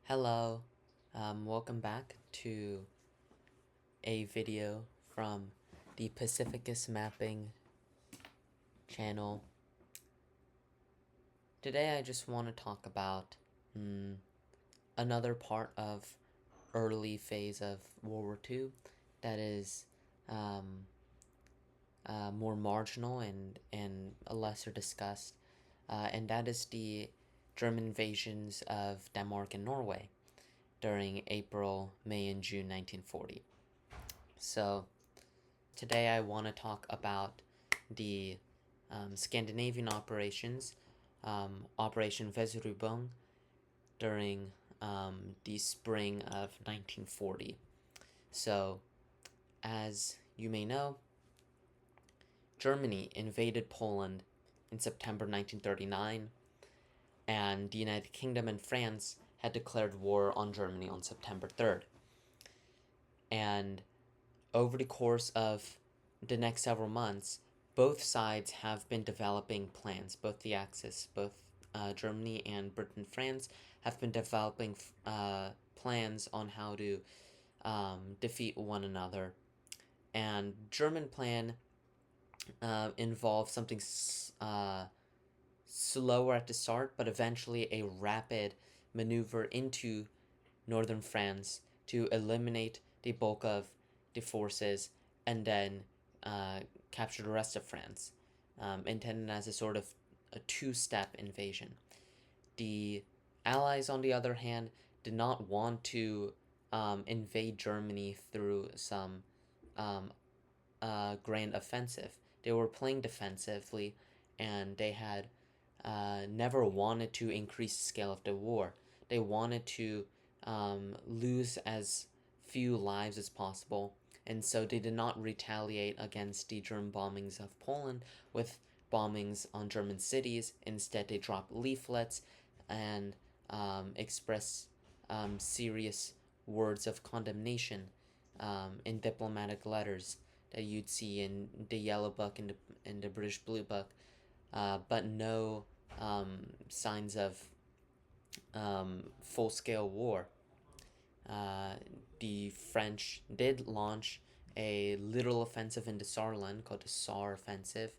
Hello, welcome back to a video from the Pacificus Mapping channel. Today I just want to talk about another part of early phase of World War II that is more marginal and lesser discussed, and that is the German invasions of Denmark and Norway during April, May, and June 1940. So, today I want to talk about the Scandinavian operations, Operation Weserübung, during the spring of 1940. So, as you may know, Germany invaded Poland in September 1939, and the United Kingdom and France had declared war on Germany on September 3rd. And over the course of the next several months, both sides have been developing plans. Both the Axis, both Germany and Britain, France, have been developing plans on how to defeat one another. And German plan involved something slower at the start, but eventually a rapid maneuver into northern France to eliminate the bulk of the forces and then capture the rest of France, intended as a sort of a two-step invasion. The Allies, on the other hand, did not want to invade Germany through some grand offensive. They were playing defensively, and they had never wanted to increase the scale of the war. They wanted to lose as few lives as possible, and so they did not retaliate against the German bombings of Poland with bombings on German cities. Instead, they dropped leaflets and expressed serious words of condemnation in diplomatic letters that you'd see in the Yellow Book and the British Blue Book, but no signs of full-scale war. The French did launch a little offensive into Saarland called the Saar Offensive.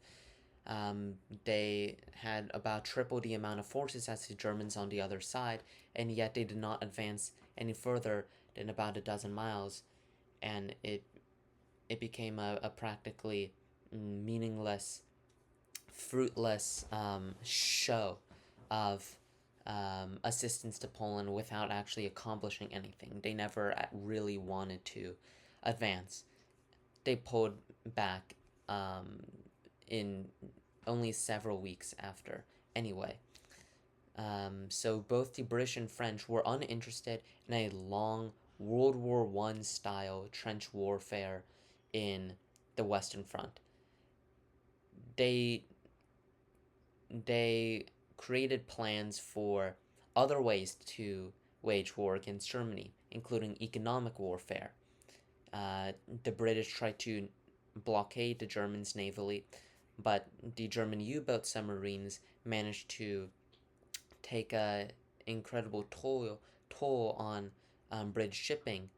They had about triple the amount of forces as the Germans on the other side, and yet they did not advance any further than about a dozen miles, and it became a practically meaningless, fruitless show of assistance to Poland without actually accomplishing anything. They never really wanted to advance. They pulled back in only several weeks after, anyway. So both the British and French were uninterested in a long World War I style trench warfare in the Western Front. They created plans for other ways to wage war against Germany, including economic warfare. The British tried to blockade the Germans navally, but the German U-boat submarines managed to take an incredible toll on British shipping,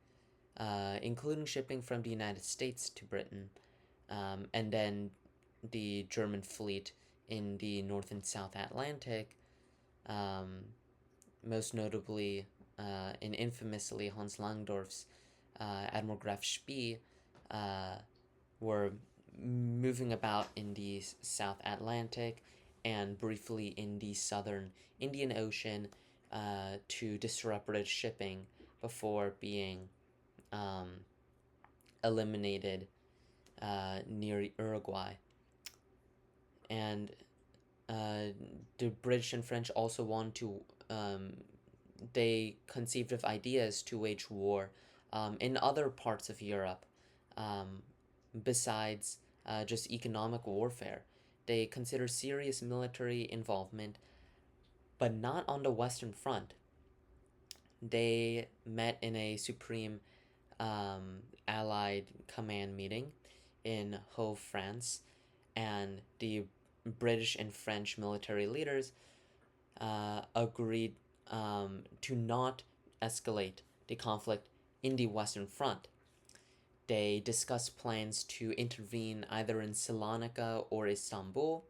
including shipping from the United States to Britain, and then the German fleet in the North and South Atlantic, most notably and infamously Hans Langdorff's Admiral Graf Spee, were moving about in the South Atlantic and briefly in the southern Indian Ocean to disrupt British shipping before being eliminated near Uruguay. And the British and French also want to, they conceived of ideas to wage war in other parts of Europe besides just economic warfare. They consider serious military involvement, but not on the Western Front. They met in a supreme Allied command meeting in Hove, France, and the British and French military leaders agreed to not escalate the conflict in the Western Front. They discussed plans to intervene either in Salonika or Istanbul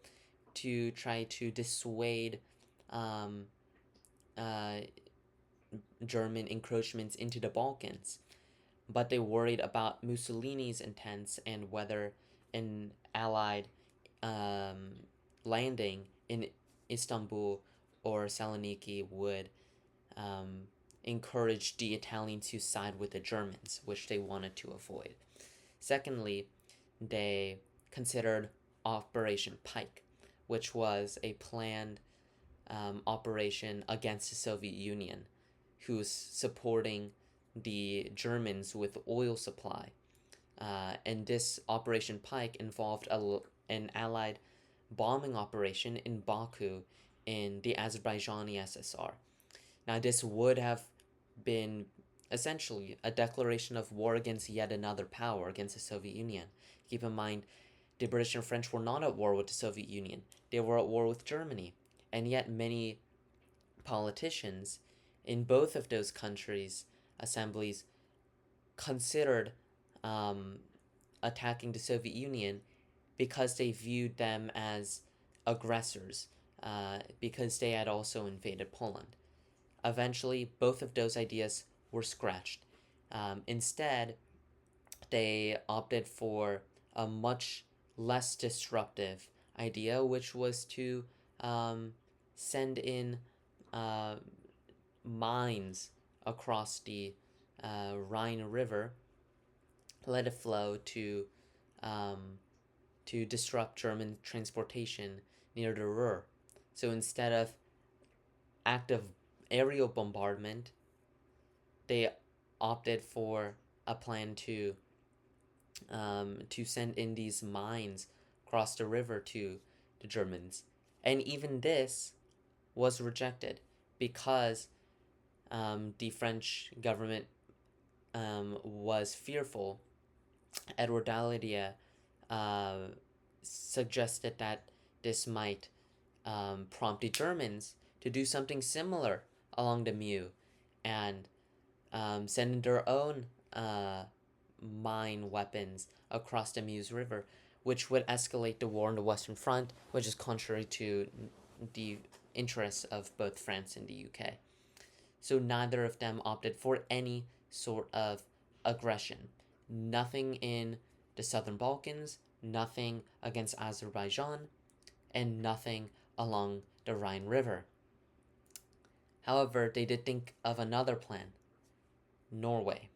to try to dissuade um, uh, German encroachments into the Balkans, but they worried about Mussolini's intents and whether an Allied um, landing in Istanbul or Saloniki would um, encourage the Italians to side with the Germans, which they wanted to avoid. Secondly, they considered Operation Pike, which was a planned operation against the Soviet Union, who's supporting the Germans with oil supply. And this Operation Pike involved an Allied bombing operation in Baku in the Azerbaijani SSR. Now, this would have been essentially a declaration of war against yet another power, against the Soviet Union. Keep in mind, the British and French were not at war with the Soviet Union, they were at war with Germany. And yet, many politicians in both of those countries' assemblies considered attacking the Soviet Union because they viewed them as aggressors, because they had also invaded Poland. Eventually, both of those ideas were scratched. Instead, they opted for a much less disruptive idea, which was to send in uh, mines across the Rhine River, let it flow um, to disrupt German transportation near the Ruhr. So instead of active aerial bombardment, they opted for a plan to send in these mines across the river to the Germans. And even this was rejected because the French government was fearful. Edward Daladier suggested that this might prompt the Germans to do something similar along the Meuse and send their own mine weapons across the Meuse River, which would escalate the war on the Western Front, which is contrary to the interests of both France and the UK. So neither of them opted for any sort of aggression. Nothing in the Southern Balkans, nothing against Azerbaijan, and nothing along the Rhine River. However, they did think of another plan: Norway.